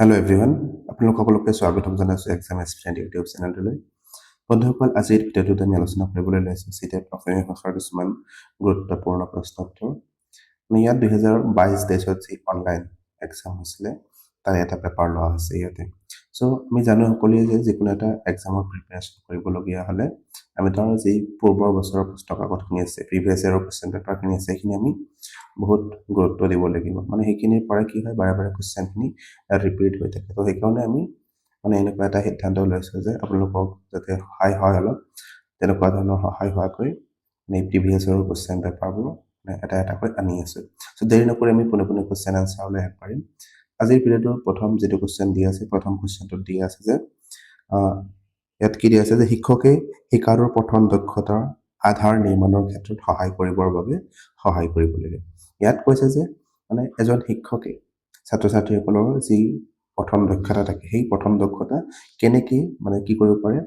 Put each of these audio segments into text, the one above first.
Hello' everyone, আপোনালোক সকলোকে স্বাগতম জনাইছোঁ এক্সাম এছপিৰিয়েণ্ট ইউটিউব চেনেলটোলৈ। বন্ধুসকল, আজিৰ ভিডিঅ'টোত আমি আলোচনা কৰিবলৈ লৈছোঁ চিটেট অসমীয়া ভাষাৰ কিছুমান গুৰুত্বপূৰ্ণ প্ৰশ্ন উত্তৰ। ইয়াত 2022-23 যি অনলাইন এক্সাম হৈছিলে তাৰে এটা পেপাৰ লোৱা হৈছে ইয়াতে। চ' আমি জানো সকলোৱে যে যিকোনো এটা এক্সামৰ প্ৰিপেৰেশ্যন কৰিবলগীয়া হ'লে আমি তাৰ যি পূৰ্বৰ বছৰৰ প্ৰশ্ন কাকতখিনি আছে, প্ৰিভিয়াছ ইয়েৰৰ কুৱেশ্যন পেপাৰখিনি আছে, সেইখিনি আমি বহুত গুৰুত্ব দিব লাগিব। মানে সেইখিনিৰ পৰা কি হয়, বাৰে বাৰে কুৱেশ্যনখিনি ৰিপিট হৈ থাকে। তো সেইকাৰণে আমি এনেকুৱা এটা সিদ্ধান্ত লৈছোঁ যে আপোনালোকক যাতে সহায় হয় অলপ, তেনেকুৱা ধৰণৰ সহায় হোৱাকৈ প্ৰিভিয়াছ ইয়েৰৰ কুৱেশ্যন পেপাৰবোৰ এটা এটাকৈ আনি আছোঁ। চ' দেৰি নকৰি আমি পোনে পোনে কুৱেশ্যন আনচাৰলৈ আগ পাৰিম। আজিৰ ভিডিঅ'টোৰ প্ৰথম যিটো কুৱেশ্যন দিয়া আছে, প্ৰথম কুৱেশ্যনটোত দিয়া আছে যে ইয়াত কি দিয়া আছে যে শিক্ষকে শিকাৰুৰ পঠন দক্ষতাৰ আধাৰ নিৰ্মাণৰ ক্ষেত্ৰত সহায় কৰিবৰ বাবে সহায় কৰিব লাগে। ইয়াত কৈছে যে এজন শিক্ষকে ছাত্ৰ ছাত্ৰীসকলৰ যি পঠন দক্ষতা থাকে, সেই পঠন দক্ষতা কেনেকৈ কি কৰিব পাৰে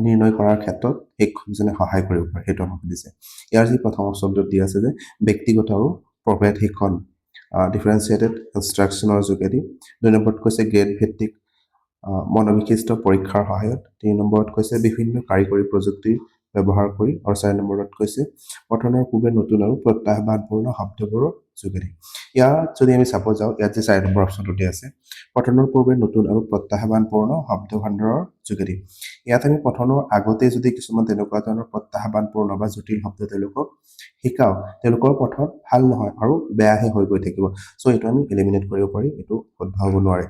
নিৰ্ণয় কৰাৰ ক্ষেত্ৰত শিক্ষকজনে সহায় কৰিব পাৰে, সেইটো আমাক দিছে। ইয়াৰ যি প্ৰথম অপশ্যনটোত দিয়া আছে যে ব্যক্তিগত আৰু প্ৰভেদ শিক্ষণ ডিফাৰেঞ্চিয়েটেড ইনষ্ট্ৰাকশ্যনৰ যোগেদি। 2 নম্বৰত কৈছে গ্ৰেড ভিত্তিক মনোবিশিষ্ট পৰীক্ষাৰ সহায়ত। 3 নম্বৰত কৈছে বিভিন্ন কাৰিকৰী প্ৰযুক্তি ব্যৱহাৰ কৰি। আৰু 4 নম্বৰত কৈছে পঠনৰ পূৰ্বে নতুন আৰু প্ৰত্যাহ্বানপূৰ্ণ শব্দবোৰৰ যোগেদি। ইয়াত যদি আমি চাব যাওঁ, ইয়াত যে 4 নম্বৰ অপশ্যনটো দিয়া আছে পঠনৰ পূৰ্বে নতুন আৰু প্ৰত্যাহ্বানপূৰ্ণ শব্দ ভাণ্ডাৰৰ যোগেদি। ইয়াত আমি পঠনৰ আগতে যদি কিছুমান তেনেকুৱা ধৰণৰ প্ৰত্যাহ্বানপূৰ্ণ বা জটিল শব্দ তেওঁলোকক শিকাওঁ, তেওঁলোকৰ পঠন ভাল নহয় আৰু বেয়াহে হৈ গৈ থাকিব। চ' এইটো আমি এলিমিনেট কৰিব পাৰি, এইটো শুদ্ধ হ'ব নোৱাৰে।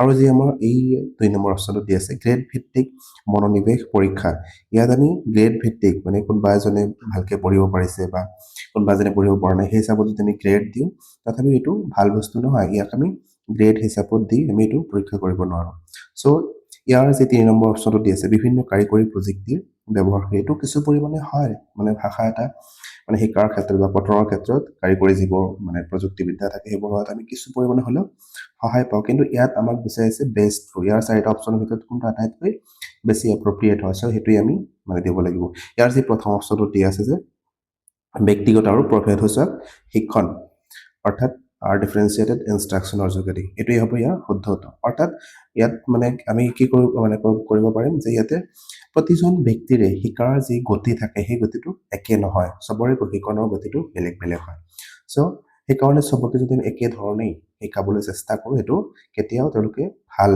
আৰু যি আমাৰ এই 2 নম্বৰ অপশ্যনটো দিয়া আছে গ্ৰেড ভিত্তিক মনোনিৱেশ পৰীক্ষা। ইয়াত আমি গ্ৰেড ভিত্তিক কোনোবা এজনে ভালকৈ পঢ়িব পাৰিছে বা কোনোবা এজনে পঢ়িব পৰা নাই, সেই হিচাপত যদি আমি গ্ৰেড দিওঁ, তথাপি এইটো ভাল বস্তু নহয়। ইয়াক আমি গ্ৰেড হিচাপত দি আমি এইটো পৰীক্ষা কৰিব নোৱাৰোঁ। চ' ইয়াৰ যি 3 নম্বৰ অপশ্যনটো দি আছে বিভিন্ন কাৰিকৰী প্ৰযুক্তিৰ ব্যৱহাৰ কৰি, এইটো কিছু পৰিমাণে হয় ভাষা এটা শিকাৰ ক্ষেত্ৰত বা পঠনৰ ক্ষেত্ৰত কাৰিকৰী যিবোৰ প্ৰযুক্তিবিদ্যা থাকে, সেইবোৰ হোৱাত আমি কিছু পৰিমাণে হ'লেও সহায় পাওঁ। কিন্তু ইয়াত আমাক বিচাৰিছে বেষ্ট থ্ৰু। ইয়াৰ 4টা অপশ্যনৰ ভিতৰত কোনটো আটাইতকৈ বেছি এপ্ৰপ্ৰিয়েট হয়, চ' সেইটোৱে আমি দিব লাগিব। ইয়াৰ যি প্ৰথম অপশ্যনটো দিয়া আছে যে ব্যক্তিগত আৰু প্ৰভেদসূচক শিক্ষণ অৰ্থাৎ ডিফাৰেঞ্চিয়েটেড ইনষ্ট্ৰাকশ্যনৰ যোগেদি, এইটোৱে হ'ব ইয়াৰ শুদ্ধ উত্তৰ। অৰ্থাৎ ইয়াত আমি কি কৰিব পাৰিম যে ইয়াতে প্ৰতিজন ব্যক্তিৰে শিকাৰ যি গতি থাকে, সেই গতিটো একে নহয়, চবৰে শিকনৰ গতিটো বেলেগ বেলেগ হয়। চ' সেইকাৰণে চবকে যদি আমি একেধৰণেই শিকাবলৈ চেষ্টা কৰোঁ, সেইটো কেতিয়াও তেওঁলোকে ভাল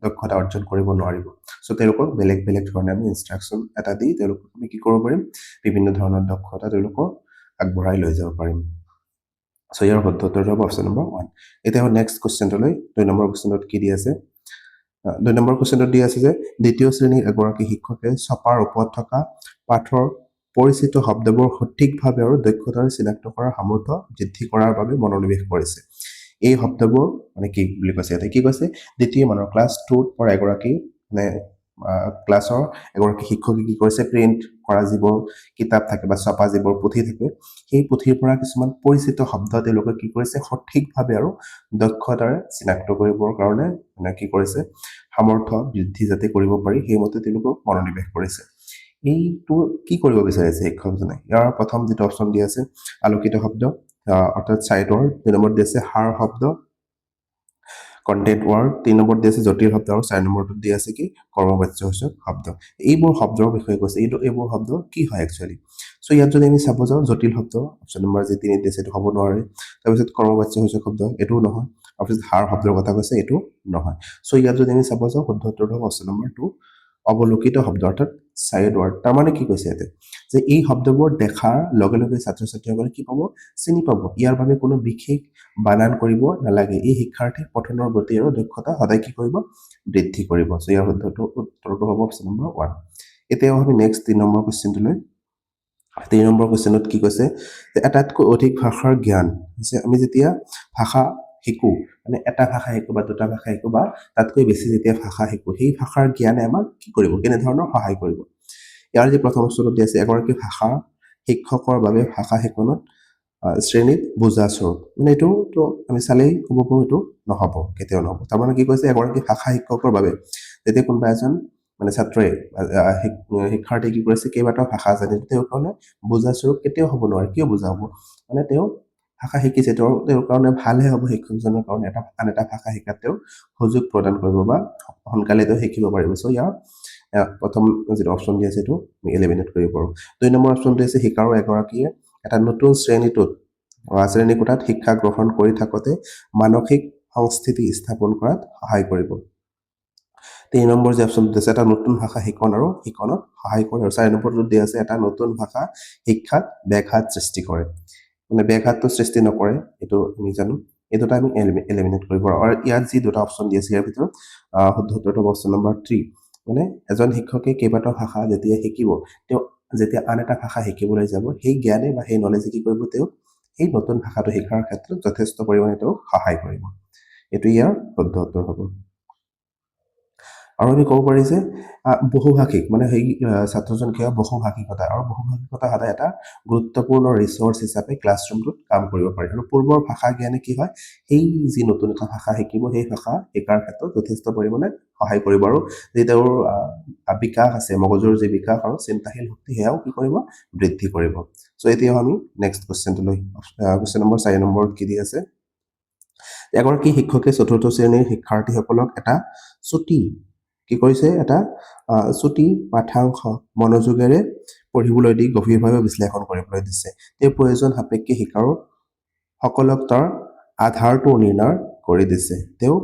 দক্ষতা অৰ্জন কৰিব নোৱাৰিব। চ' তেওঁলোকক বেলেগ বেলেগ ধৰণে আমি ইনষ্ট্ৰাকশ্যন এটা দি তেওঁলোকক আমি কি কৰিব পাৰিম, বিভিন্ন ধৰণৰ দক্ষতা তেওঁলোকক আগবঢ়াই লৈ যাব পাৰিম। চ' ইয়াৰ শুদ্ধ উত্তৰ হ'ব অপশ্যন নম্বৰ 1। এতিয়া নেক্সট কুৱেশ্যনটোলৈ 2 নম্বৰ কুৱেশ্যনত কি দি আছে, 2 নম্বৰ কুৱেশ্যনটোত দি আছে যে দ্বিতীয় শ্ৰেণীৰ এগৰাকী শিক্ষকে ছপাৰ ওপৰত থকা পাঠৰ পৰিচিত শব্দবোৰ সঠিকভাৱে আৰু দক্ষতাৰে চিনাক্ত কৰাৰ সামৰ্থ্য বৃদ্ধি কৰাৰ বাবে মনোনিৱেশ কৰিছে। এই শব্দবোৰ কি বুলি কৈছে, ইয়াতে কি কৈছে, দ্বিতীয় মানৰ ক্লাছ 2ৰ পৰা এগৰাকী ক্লাছৰ এগৰাকী শিক্ষকে কি কৰিছে, প্ৰিণ্ট কৰা যিবোৰ কিতাপ থাকে বা ছপা যিবোৰ পুথি থাকে, সেই পুথিৰ পৰা কিছুমান পৰিচিত শব্দ তেওঁলোকে কি কৰিছে, সঠিকভাৱে আৰু দক্ষতাৰে চিনাক্ত কৰিবৰ কাৰণে কি কৰিছে, সামৰ্থ্য বৃদ্ধি যাতে কৰিব পাৰি সেইমতে তেওঁলোকক মনোনিৱেশ কৰিছে। এইটো কি কৰিব বিচাৰিছে শিক্ষকজনে? ইয়াৰ প্ৰথম যিটো অপশ্যন দিয়া আছে আলোকিত শব্দ অৰ্থাৎ চাইটৰ, 2 নম্বৰত দি আছে সাৰ শব্দ কণ্টেণ্ট ৱাৰ্ড, 3 নম্বৰত দি আছে জটিল শব্দ, আৰু 4 নম্বৰটোত দি আছে কি কৰ্মবাচ্যসূচক শব্দ। এইবোৰ শব্দৰ বিষয়ে কৈছে, এইবোৰ শব্দ কি হয় একচুৱেলি। চ' ইয়াত যদি আমি চাব যাওঁ জটিল শব্দ অপশ্যন নম্বৰ যি 3 দিছে এইটো হ'ব নোৱাৰে। তাৰপিছত কৰ্মবাচ্যসূচক শব্দ এইটোও নহয়। তাৰপিছত সাৰ শব্দৰ কথা কৈছে, এইটো নহয়। চ' ইয়াত যদি আমি চাব যাওঁ শুদ্ধ উত্তৰটো হ'ব অপশ্যন নম্বৰ 2 অৱলোকিত শব্দ অৰ্থাৎ চাইড ৱাৰ্ড। তাৰমানে কি কৈছে ইয়াতে যে এই শব্দবোৰ দেখাৰ লগে লগে ছাত্ৰ ছাত্ৰীসকলে কি পাব, চিনি পাব। ইয়াৰ বাবে কোনো বিশেষ বানান কৰিব নালাগে। এই শিক্ষাৰ্থীৰ পঠনৰ গতি আৰু দক্ষতা সদায় কি কৰিব, বৃদ্ধি কৰিব। চ' ইয়াৰ উত্তৰটো হ'ব অপশ্যন নম্বৰ 1। এতিয়া আমি নেক্সট 3 নম্বৰ কুৱেশ্যনটোলৈ। 3 নম্বৰ কুৱেশ্যনত কি কৈছে যে আটাইতকৈ অধিক ভাষাৰ জ্ঞান হৈছে আমি যেতিয়া ভাষা শিকোঁ, এটা ভাষা শিকোঁ বা দুটা ভাষা শিকোঁ বা তাতকৈ বেছি যেতিয়া ভাষা শিকোঁ, সেই ভাষাৰ জ্ঞানে আমাক কি কৰিব, কেনেধৰণৰ সহায় কৰিব। ইয়াৰ যি প্ৰথম অপশ্যনটো দি আছে এগৰাকী ভাষা শিক্ষকৰ বাবে ভাষা শিকনত শ্ৰেণীত বুজাস্বৰূপ, এইটোতো আমি চালেই ক'ব পাৰোঁ এইটো নহ'ব, কেতিয়াও নহ'ব। তাৰমানে কি কৈছে, এগৰাকী ভাষা শিক্ষকৰ বাবে যেতিয়া কোনোবা এজন ছাত্ৰই শিক্ষাৰ্থী কি কৰিছে কেইবাটাও ভাষা জানে, তেওঁৰ কাৰণে বুজাস্বৰূপ কেতিয়াও হ'ব নোৱাৰে। কিয় বুজা হ'ব, তেওঁ ভাষা শিকিছে তেওঁৰ কাৰণে ভালহে হ'ব, শিক্ষকজনৰ কাৰণে আন এটা ভাষা শিকাত তেওঁ সুযোগ প্ৰদান কৰিব বা সোনকালে তেওঁ শিকিব পাৰিব। চ' ইয়াৰ প্ৰথম যিটো অপশ্যন দি আছে সেইটো আমি এলিমিনেট কৰিব পাৰোঁ। 2 নম্বৰ অপশ্যনটো হৈছে শিকাৰু এগৰাকীয়ে এটা নতুন শ্ৰেণীকোঠাত শিক্ষা গ্ৰহণ কৰি থাকোঁতে মানসিক সংস্থিতি স্থাপন কৰাত সহায় কৰিব। 3 নম্বৰ যে অপশ্যনটো আছে এটা নতুন ভাষা শিকণ আৰু শিকণত সহায় কৰে। আৰু 4 নম্বৰটো দিয়া আছে এটা নতুন ভাষা শিক্ষাত ব্যাঘাত সৃষ্টি কৰে। মানে ব্যাঘাতটো সৃষ্টি নকৰে, এইটো আমি জানো। এই দুটা আমি এলিমিনেট কৰিব পাৰোঁ। আৰু ইয়াত যি দুটা অপশ্যন দি আছে ইয়াৰ ভিতৰত শুদ্ধ উত্তৰটো অপশ্যন নম্বৰ 3। মানে এজন শিক্ষকে কেইবাটাও ভাষা যেতিয়া শিকিব, তেওঁ যেতিয়া আন এটা ভাষা শিকিবলৈ যাব, সেই জ্ঞানে বা সেই নলেজে কি কৰিব, তেওঁক সেই নতুন ভাষাটো শিকাৰ ক্ষেত্ৰত যথেষ্ট পৰিমাণে তেওঁক সহায় কৰিব। এইটো ইয়াৰ শুদ্ধ উত্তৰ হ'ব। আৰু আমি ক'ব পাৰি যে বহুভাষিক মানে সেই ছাত্ৰজন কি হয় বহুভাষিকতা, আৰু বহুভাষিকতা সদায় এটা গুৰুত্বপূৰ্ণ ৰিচৰ্চ হিচাপে ক্লাছৰুমটোত কাম কৰিব পাৰে। আৰু পূৰ্বৰ ভাষা জ্ঞানে কি হয়, সেই যি নতুন এটা ভাষা শিকিব সেই ভাষা শিকাৰ ক্ষেত্ৰত যথেষ্ট পৰিমাণে সহায় কৰিব। আৰু যি তেওঁৰ বিকাশ আছে, মগজুৰ যি বিকাশ আৰু চিন্তাশীল শক্তি সেয়াও কি কৰিব, বৃদ্ধি কৰিব। চ' এতিয়াও আমি নেক্সট কুৱেশ্যনটো কুৱেশ্যন নম্বৰ 4 নম্বৰত কি দি আছে, এগৰাকী শিক্ষকে 4ৰ্থ শ্ৰেণীৰ শিক্ষাৰ্থীসকলক এটা চুটি পাঠ্যাংশ মনোযোগেৰে পঢ়িবলৈ দি গভীৰভাৱে বিশ্লেষণ কৰিবলৈ দিছে। তেওঁ প্ৰয়োজন সাপেক্ষে শিকাৰুসকলক তাৰ আধাৰটো নিৰ্ণয় কৰি দিছে। তেওঁ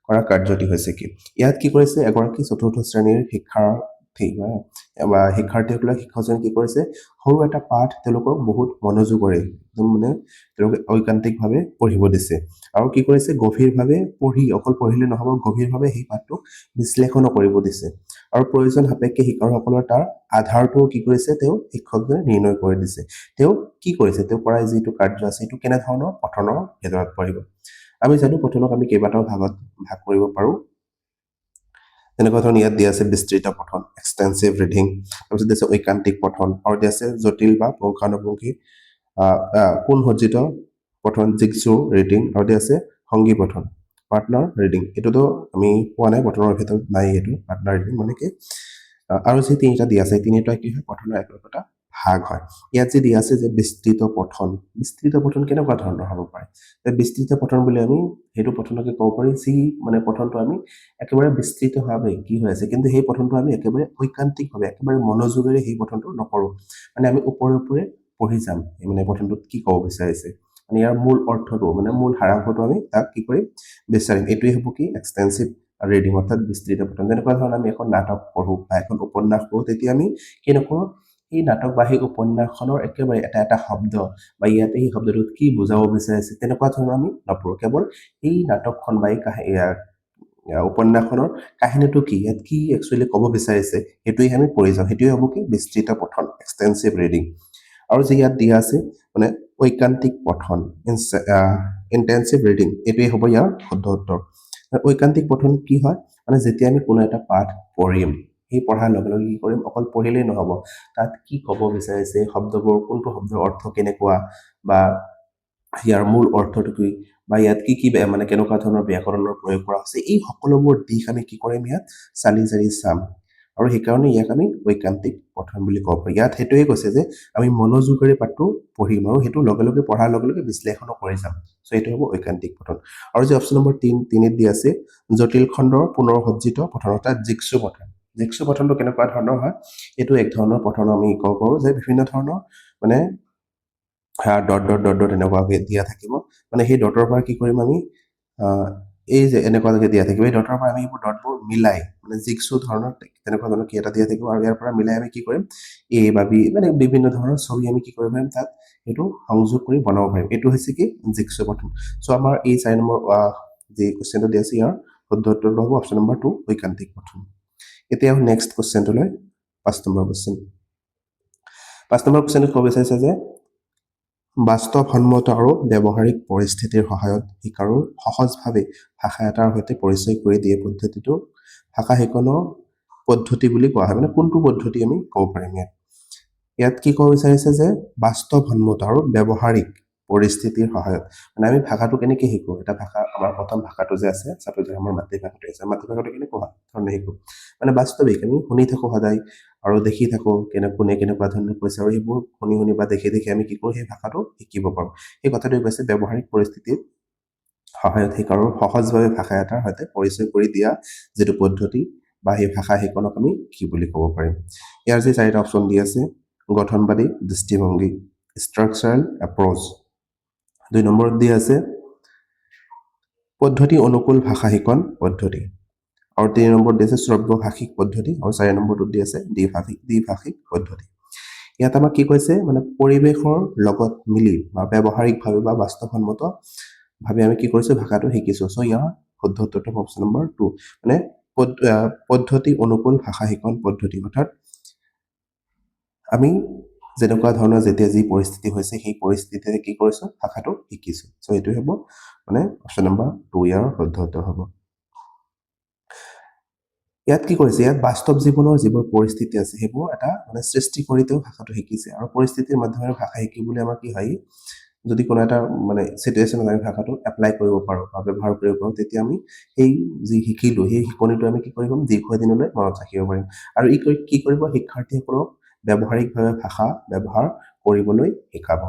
কৰা কাৰ্যটি হৈছে কি? ইয়াত কি কৰিছে, এগৰাকী 4ৰ্থ শ্ৰেণীৰ শিক্ষাৰ্থীসকলক শিক্ষকজনে কি কৰিছে, সৰু এটা পাঠ তেওঁলোকক বহুত মনোযোগেৰে একদম মানে তেওঁলোকে ঐকান্তিকভাৱে পঢ়িব দিছে। আৰু কি কৰিছে, গভীৰভাৱে অকল পঢ়িলে নহ'ব, গভীৰভাৱে সেই পাঠটোক বিশ্লেষণো কৰিব দিছে। আৰু প্ৰয়োজন সাপেক্ষে শিক্ষাৰুসকলৰ তাৰ আধাৰটোও কি কৰিছে, তেওঁ শিক্ষকজনে নিৰ্ণয় কৰি দিছে। তেওঁ কি কৰিছে, তেওঁ কৰা যিটো কাৰ্য আছে সেইটো কেনেধৰণৰ পঠনৰ ভিতৰত পৰিব। আমি জানো পঠনক আমি কেইবাটাও ভাগত ভাগ কৰিব পাৰোঁ। তেনেকুৱা ধৰণৰ ইয়াত দিয়া আছে বিস্তৃত পঠন, এক্সটেন্সিভ ৰিডিং, তাৰপিছত দিছে ঐকান্তিক পঠন, আৰু দিয়া আছে জটিল বা পুংখানুপুংখী পুনসজ্জিত পঠন, জিগজু ৰিডিং, আৰু দিয়া আছে সংগী পঠন, পাৰ্টনাৰ ৰিডিং। এইটোতো আমি পোৱা নাই, পঠনৰ ভিতৰত নাই এইটো পাৰ্টনাৰ ৰিডিং মানে কি। আৰু যি 3টা দিয়া আছে, 3টা কি হয়, পঠনৰ একোটা ভাগ হয়। ইয়াত যি দিয়া আছে যে বিস্তৃত পঠন কেনেকুৱা ধৰণৰ হ'ব পাৰে। বিস্তৃত পঠন বুলি আমি সেইটো পঠনকে ক'ব পাৰি যি মানে পঠনটো আমি একেবাৰে বিস্তৃতভাৱে কি হৈ আছে, কিন্তু সেই পঠনটো আমি একেবাৰে ঐকান্তিকভাৱে একেবাৰে মনোযোগেৰে সেই পঠনটো নকৰোঁ। মানে আমি ওপৰে পঢ়ি যাম, মানে পঠনটোত কি ক'ব বিচাৰিছে, মানে ইয়াৰ মূল অৰ্থটো মানে মূল সাৰাংশটো আমি তাক কি কৰিম, বিচাৰিম। এইটোৱে হ'ব কি এক্সটেন্সিভ ৰিডিং, অৰ্থাৎ বিস্তৃত পঠন। যেনেকুৱা ধৰণৰ আমি এখন নাটক পঢ়োঁ বা এখন উপন্যাস পঢ়োঁ, তেতিয়া আমি কি নকৰোঁ, সেই নাটক বা সেই উপন্যাসখনৰ একেবাৰে এটা শব্দ বা ইয়াতে সেই শব্দটোত কি বুজাব বিচাৰিছে তেনেকুৱা ধৰণৰ আমি নপঢ়োঁ। কেৱল এই নাটকখন বা এই উপন্যাসখনৰ কাহিনীটো কি, ইয়াত কি একচুৱেলি ক'ব বিচাৰিছে সেইটোৱে আমি পঢ়ি যাওঁ। সেইটোৱে হ'ব কি বিস্তৃত পঠন, এক্সটেন্সিভ ৰিডিং। আৰু যি ইয়াত দিয়া আছে মানে ঐকান্তিক পঠন, ইণ্টেনচিভ ৰিডিং, এইটোৱে হ'ব ইয়াৰ শুদ্ধ উত্তৰ। ঐকান্তিক পঠন কি হয়, মানে যেতিয়া আমি কোনো এটা পাঠ পঢ়িম, সেই পঢ়াৰ লগে লগে কি কৰিম, অকল পঢ়িলেই নহ'ব, তাত কি ক'ব বিচাৰিছে, শব্দবোৰ কোনটো শব্দৰ অৰ্থ কেনেকুৱা, বা ইয়াৰ মূল অৰ্থটো কি, বা ইয়াত কি মানে কেনেকুৱা ধৰণৰ ব্যাকৰণৰ প্ৰয়োগ কৰা হৈছে, এই সকলোবোৰ দিশ আমি কি কৰিম, ইয়াত চালি জাৰি চাম। আৰু সেইকাৰণে ইয়াক আমি ঐকান্তিক পঠন বুলি ক'ব পাৰোঁ। ইয়াত সেইটোৱে কৈছে যে আমি মনোযোগেৰে পাঠটো পঢ়িম আৰু সেইটো লগে লগে পঢ়াৰ লগে লগে বিশ্লেষণো কৰি যাম। চ' এইটো হ'ব ঐকান্তিক পঠন। আৰু যে অপশ্যন নম্বৰ 3ত দি আছে জটিল খণ্ডৰ পুনৰসজ্জিত পঠন, অৰ্থাৎ জিগছু পঠন। জিগছু পঠনটো কেনেকুৱা ধৰণৰ হয়, এইটো এক ধৰণৰ পঠন আমি ক'ব পাৰোঁ যে বিভিন্ন ধৰণৰ মানে ডট এনেকুৱাকৈ দিয়া থাকিব। মানে সেই ডটৰ পৰা কি কৰিম আমি, এই যে এনেকুৱাকৈ দিয়া থাকিব, এই ডটৰ পৰা আমি এইবোৰ ডটবোৰ মিলাই মানে জিগছু ধৰণৰ তেনেকুৱা ধৰণৰ কি এটা দিয়া থাকিব, আৰু ইয়াৰ পৰা মিলাই আমি কি কৰিম, এ বা বি মানে বিভিন্ন ধৰণৰ ছবি আমি কি কৰিব পাৰিম, তাত এইটো সংযোগ কৰি বনাব পাৰিম। এইটো হৈছে কি জিগছু পঠন। চ' আমাৰ এই 4 নম্বৰ যি কুৱেশ্যনটো দিয়া আছে, ইয়াৰ শুদ্ধ উত্তৰটো হ'ব অপশ্যন নম্বৰ 2, ঐকান্তিক পঠন। এতিয়া নেক্সট কুৱেশ্যনটোলৈ 5 নম্বৰ কুৱেশ্যন। 5 নম্বৰ কুৱেশ্যনটোত ক'ব বিচাৰিছে যে বাস্তৱসন্মত আৰু ব্যৱহাৰিক পৰিস্থিতিৰ সহায়ত শিকাৰুৰ সহজভাৱে ভাষা এটাৰ সৈতে পৰিচয় কৰি দিয়ে পদ্ধতিটো ভাষা শিকনৰ পদ্ধতি বুলি কোৱা হয়। মানে কোনটো পদ্ধতি আমি ক'ব পাৰিম ইয়াত কি ক'ব বিচাৰিছে যে বাস্তৱসন্মত আৰু ব্যৱহাৰিক পৰিস্থিতিৰ সহায়ত, মানে আমি ভাষাটো কেনেকৈ শিকোঁ, এটা ভাষা আমাৰ প্ৰথম ভাষাটো যে আছে, চাপোজ আমাৰ মাতৃভাষাটো আছে, মাতৃভাষাটো কেনেকুৱা ধৰণে শিকোঁ, মানে বাস্তৱিক আমি শুনি থাকোঁ সদায়, আৰু দেখি থাকোঁ কোনে কেনেকুৱা ধৰণৰ কৈছে আৰু সেইবোৰ শুনি শুনি বা দেখি দেখি আমি কি কৰোঁ সেই ভাষাটো শিকিব পাৰোঁ সেই কথাটোৱে কৈছে ব্যৱহাৰিক পৰিস্থিতিত সহায়ত শিকাৰো সহজভাৱে ভাষা এটাৰ সৈতে পৰিচয় কৰি দিয়া যিটো পদ্ধতি বা সেই ভাষা শিকনক আমি কি বুলি ক'ব পাৰিম ইয়াৰ যে 4টা অপশ্যন দি আছে গঠনবাদী দৃষ্টিভংগী ষ্ট্ৰাকচাৰেল এপ্ৰ'চ 2 নম্বৰত দি আছে পদ্ধতি অনুকূল ভাষা শিকন পদ্ধতি আৰু 3 নম্বৰত দি আছে শ্ৰব্যভাষিক পদ্ধতি আৰু 4 নম্বৰটোত দি আছে দ্বিভাষিক পদ্ধতি ইয়াত আমাক কি কৈছে মানে পৰিৱেশৰ লগত মিলি বা ব্যৱহাৰিকভাৱে বা বাস্তৱসন্মত ভাবে আমি কি কৰিছো ভাষাটো শিকিছো সো ইয়াৰ শুদ্ধ উত্তৰটো অপশ্যন নম্বৰ 2 মানে পদ্ধতি অনুকূল ভাষা শিকন পদ্ধতি অৰ্থাৎ আমি যেনেকুৱা ধৰণৰ যেতিয়া যি পৰিস্থিতি হৈছে সেই পৰিস্থিতিতে কি কৰিছো ভাষাটো শিকিছো সো এইটো হ'ব মানে অপশ্যন নম্বৰ 2 ইয়াৰ শুদ্ধ উত্তৰ হ'ব ইয়াত কি কৰিছে ইয়াত বাস্তৱ জীৱনৰ যিবোৰ পৰিস্থিতি আছে সেইবোৰ এটা মানে সৃষ্টি কৰি তেওঁ ভাষাটো শিকিছে আৰু পৰিস্থিতিৰ মাধ্যমেৰে ভাষা শিকিবলৈ আমাৰ কি হয় যদি কোনো এটা মানে সিচুৱেশ্যনত আমি ভাষাটো এপ্লাই কৰিব পাৰোঁ বা ব্যৱহাৰ কৰিব পাৰোঁ তেতিয়া আমি সেই যি শিকিলোঁ সেই শিকনিটো আমি কি কৰিব পাৰিম দীৰ্ঘদিনলৈ মনত ৰাখিব পাৰিম আৰু কি কৰিব শিক্ষাৰ্থীসকলক ব্যৱহাৰিকভাৱে ভাষা ব্যৱহাৰ কৰিবলৈ শিকাব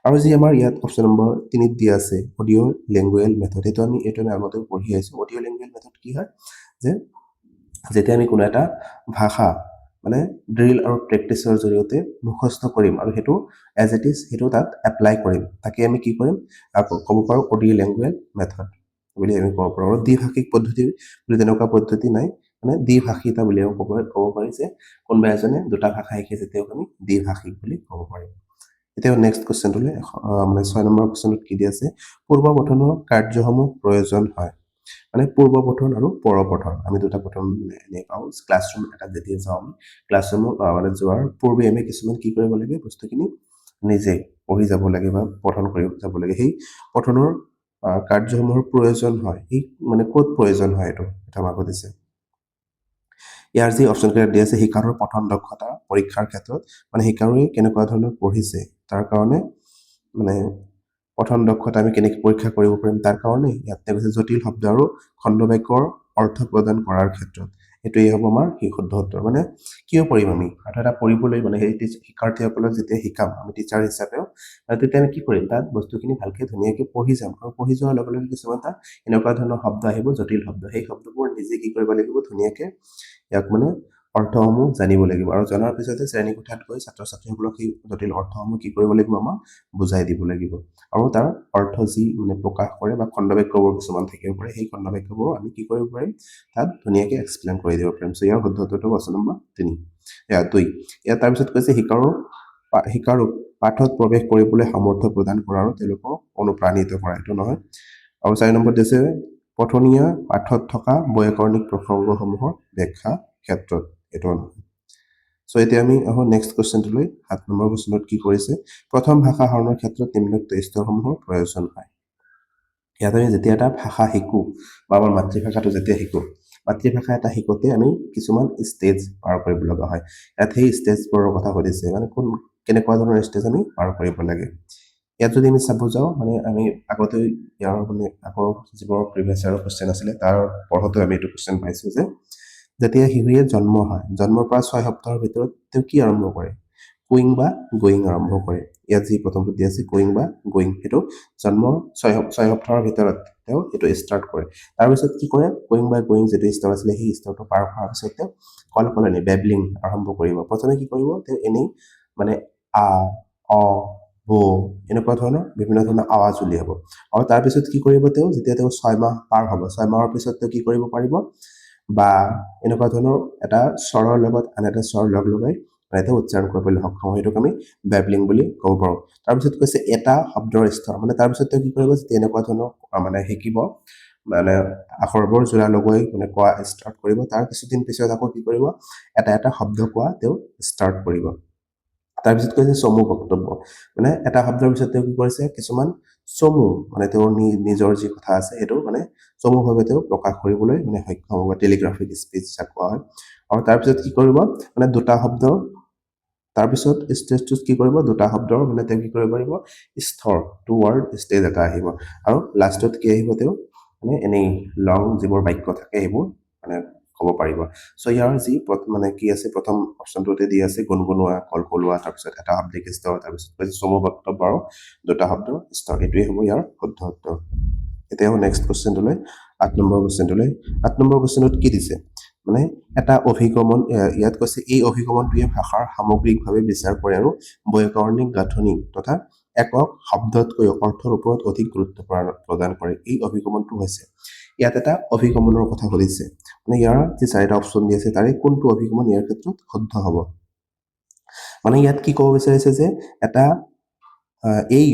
আৰু যি আমাৰ ইয়াত অপশ্যন নম্বৰ 3 দিয়া আছে অডিঅ' লেংগুৱেজ মেথড এইটো আমি আগতে পঢ়ি আহিছোঁ অডিঅ' লেংগুৱেজ মেথড কি হয় যে যেতিয়া আমি কোনো এটা ভাষা মানে ড্ৰিল আৰু প্ৰেক্টিছৰ জৰিয়তে মুখস্থ কৰিম আৰু সেইটো এজ ইট ইজ সেইটো তাত এপ্লাই কৰিম তাকে আমি কি কৰিম ক'ব পাৰোঁ অডিঅ' লেংগুৱেজ মেথড বুলি আমি ক'ব পাৰোঁ আৰু দ্বিভাষিক পদ্ধতি বুলি তেনেকুৱা পদ্ধতি নাই মানে দ্বিভাষিতা বুলি ক'ব পাৰি যে কোনোবা এজনে দুটা ভাষা শিকিছে তেওঁক আমি দ্বিভাষিক বুলি ক'ব পাৰিম এতিয়া নেক্সট কুৱেশ্যনটোলৈ মানে 6 নম্বৰ কুৱেশ্যনত কি দি আছে পূৰ্বপঠনৰ কাৰ্যসমূহ প্ৰয়োজন হয় মানে পূৰ্বপঠন আৰু পৰপঠন আমি দুটা পঠন এনে পাওঁ ক্লাছৰুম এটা যেতিয়া যাওঁ আমি ক্লাছৰুমত মানে যোৱাৰ পূৰ্বে আমি কিছুমান কি কৰিব লাগে বস্তুখিনি নিজে পঢ়ি যাব লাগে বা পঠন কৰি যাব লাগে সেই পঠনৰ কাৰ্যসমূহৰ প্ৰয়োজন হয় এই মানে ক'ত প্ৰয়োজন হয় এইটো এটা আমাক দিছে ইয়াৰ যি অপশ্যন কেইটা দি আছে শিকাৰুৰ পঠন দক্ষতা পৰীক্ষাৰ ক্ষেত্ৰত মানে শিকাৰুৱে কেনেকুৱা ধৰণৰ পঢ়িছে তাৰ কাৰণে মানে পঠন দক্ষতা আমি কেনেকৈ পৰীক্ষা কৰিব পাৰিম তাৰ কাৰণে ইয়াতে কৈছে জটিল শব্দ আৰু খণ্ড বাক্যৰ অৰ্থ প্ৰদান কৰাৰ ক্ষেত্ৰত এইটোৱেই হ'ব আমাৰ সেই শুদ্ধ উত্তৰ মানে কিয় কৰিম আমি অৰ্থাৎ এটা পঢ়িবলৈ মানে সেই শিক্ষাৰ্থীসকলক যেতিয়া শিকাম আমি টিচাৰ হিচাপেও তেতিয়া আমি কি কৰিম তাত বস্তুখিনি ভালকৈ ধুনীয়াকৈ পঢ়ি যাম আৰু পঢ়ি যোৱাৰ লগে লগে কিছুমান তাত এনেকুৱা ধৰণৰ শব্দ আহিব জটিল শব্দ সেই শব্দবোৰ নিজে কি কৰিব লাগিব ধুনীয়াকৈ ইয়াক মানে অৰ্থসমূহ জানিব লাগিব আৰু জনাৰ পিছতে শ্ৰেণীকোঠাত গৈ ছাত্ৰ ছাত্ৰীসকলক সেই জটিল অৰ্থসমূহ কি কৰিব লাগিব আমাক বুজাই দিব লাগিব আৰু তাৰ অৰ্থ যি মানে প্ৰকাশ কৰে বা খণ্ড বাক্যবোৰ কিছুমান থাকিব পাৰে সেই খণ্ড বাক্যবোৰ আমি কি কৰিব পাৰিম তাত ধুনীয়াকৈ এক্সপ্লেইন কৰি দিব পাৰিম সো ইয়াৰ শুদ্ধ উত্তৰটো অপশ্যন নম্বৰ 3 2 ইয়াৰ তাৰপিছত কৈছে শিকাৰুক পাঠত প্ৰৱেশ কৰিবলৈ সামৰ্থ্য প্ৰদান কৰা আৰু তেওঁলোকক অনুপ্ৰাণিত কৰা এইটো নহয় আৰু 4 নম্বৰ দিছে পঠনীয়া পাঠত থকা বৈকৰণিক প্ৰসংগসমূহৰ ব্যাখ্যা ক্ষেত্ৰত এইটো নহয় সো এতিয়া আমি আহোঁ নেক্সট কুৱেশ্যনটোলৈ 7 নম্বৰ কুৱেশ্যনত কি কৰিছে প্ৰথম ভাষা আহৰণৰ ক্ষেত্ৰত নিম্নোক্ত স্তৰসমূহৰ প্ৰয়োজন হয় ইয়াত আমি যেতিয়া এটা ভাষা শিকোঁ বা আমাৰ মাতৃভাষাটো যেতিয়া শিকোঁ মাতৃভাষা এটা শিকোঁতে আমি কিছুমান ষ্টেজ পাৰ কৰিব লগা হয় ইয়াত সেই ষ্টেজবোৰৰ কথা সুধিছে মানে কেনেকুৱা ধৰণৰ ষ্টেজ আমি পাৰ কৰিব লাগে ইয়াত যদি আমি চাব যাওঁ মানে আমি আগতে ইয়াৰ মানে আগৰ যিবোৰ প্ৰিভিয়াছ ইয়াৰৰ কুৱেশ্যন আছিলে তাৰ পঢ়োতে আমি এইটো কুৱেশ্যন পাইছোঁ যে যেতিয়া শিশুৱে জন্ম হয় জন্মৰ পৰা 6 সপ্তাহৰ ভিতৰত তেওঁ কি আৰম্ভ কৰে কুইং বা গোয়িং আৰম্ভ কৰে ইয়াত যি প্ৰথমটো দি আছে কুইং বা গোয়িং সেইটো জন্মৰ 6 সপ্তাহৰ ভিতৰত তেওঁ এইটো ষ্টাৰ্ট কৰে তাৰপিছত কি কৰে কুইং বা গোয়িং যিটো ষ্টাৰ আছিলে সেই ষ্টাৰটো পাৰ হোৱাৰ পিছত তেওঁ কলকলনি বেবলিং আৰম্ভ কৰিব প্ৰথমে কি কৰিব তেওঁ এনেই মানে আ অ ব এনেকুৱা ধৰণৰ বিভিন্ন ধৰণৰ আৱাজ উলিয়াব আৰু তাৰপিছত কি কৰিব তেওঁ যেতিয়া তেওঁ 6 মাহ পাৰ হ'ব 6 মাহৰ পিছত তেওঁ কি কৰিব পাৰিব বা এনেকুৱা ধৰণৰ এটা স্বৰৰ লগত আন এটা স্বৰ লগ লগাই এটা উচ্চাৰণ কৰিবলৈ সক্ষম হয় এইটোক আমি বেবলিং বুলি ক'ব পাৰোঁ তাৰপিছত কৈছে এটা শব্দৰ স্তৰ মানে তাৰপিছত তেওঁ কি কৰিব যেতিয়া এনেকুৱা ধৰণৰ মানে শিকিব মানে আখৰবোৰ যোৰা লগাই মানে কোৱা ষ্টাৰ্ট কৰিব তাৰ কিছুদিন পিছত আকৌ কি কৰিব এটা এটা শব্দ কোৱা তেওঁ ষ্টাৰ্ট কৰিব তাৰপিছত কৈছে চমু বক্তব্য মানে এটা শব্দৰ পিছত তেওঁ কি কৰিছে কিছুমান চমু মানে তেওঁৰ নিজৰ যি কথা আছে সেইটো মানে চমুভাৱে তেওঁ প্ৰকাশ কৰিবলৈ মানে সক্ষম হ'ব টেলিগ্ৰাফিক স্পীচ যাক কোৱা হয় আৰু তাৰপিছত কি কৰিব মানে দুটা শব্দ তাৰপিছত ষ্টেজটোত কি কৰিব দুটা শব্দৰ মানে তেওঁ কি কৰিব পাৰিব স্থৰ টু ৱাৰ্ড ষ্টেজ এটা আহিব আৰু লাষ্টত কি আহিব তেওঁ মানে এনেই লং যিবোৰ বাক্য থাকে সেইবোৰ মানে ক'ব পাৰিব সো ইয়াৰ যি মানে কি আছে প্ৰথম অপশ্যনটোতে দি আছে গুণগুণোৱা কলকলোৱা তাৰপিছত এটা শব্দিক স্তৰ তাৰপিছত কৈছে চমু বক্তব্য আৰু দুটা শব্দ স্তৰ এইটোৱে হ'ব ইয়াৰ শুদ্ধ উত্তৰ এতিয়া নেক্সট কুৱেশ্যনটোলৈ ৮ নম্বৰ কুৱেশ্যনটোলৈ ৮ নম্বৰ কুৱেশ্যনত কি দিছে মানে এটা অভিগমন ইয়াত কৈছে এই অভিগমনটোৱে ভাষাৰ সামগ্ৰিকভাৱে বিচাৰ কৰে আৰু বৈয়াকৰণিক গাঁথনি তথা একক শব্দতকৈ অৰ্থৰ ওপৰত অধিক গুৰুত্ব প্ৰদান কৰে এই অভিগমনটো হৈছে ইয়াত এটা অভিগমনৰ কথা সুধিছে মানে ইয়াৰ যে চাৰিটা অপশ্যন দি আছে তাৰে কোনটো অভিগমন ইয়াৰ ক্ষেত্ৰত শুদ্ধ হ'ব মানে ইয়াত কি ক'ব বিচাৰিছে যে এটা এই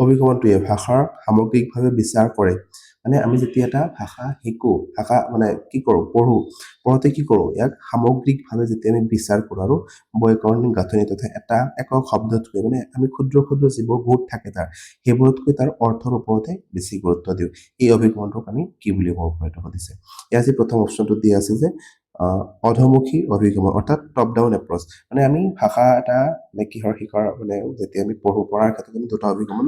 অভিগমনটোৱে ভাষাৰ সামগ্ৰিকভাৱে বিচাৰ কৰে মানে আমি যেতিয়া এটা ভাষা শিকো ভাষা মানে কি কৰোঁ পঢ়োতে কি কৰোঁ ইয়াক সামগ্ৰিকভাৱে যেতিয়া আমি বিচাৰ কৰোঁ আৰু বৈয়াকৰণিক গাঁথনি তথা এটা একক শব্দতকৈ মানে আমি ক্ষুদ্ৰ ক্ষুদ্ৰ যিবোৰ গোট থাকে তাৰ সেইবোৰতকৈ তাৰ অৰ্থৰ ওপৰতে বেছি গুৰুত্ব দিওঁ এই অভিগমনটোক আমি কি বুলি ক'ব পাৰোঁ এইটো সুধিছে ইয়াৰ যি প্ৰথম অপশ্যনটো দিয়া আছে যে অধমুখী অভিগমন অৰ্থাৎ টপ ডাউন এপ্ৰচ মানে আমি ভাষা এটা মানে কিহৰ শিকাৰ মানে যেতিয়া আমি পঢ়াৰ ক্ষেত্ৰত আমি দুটা অভিগমন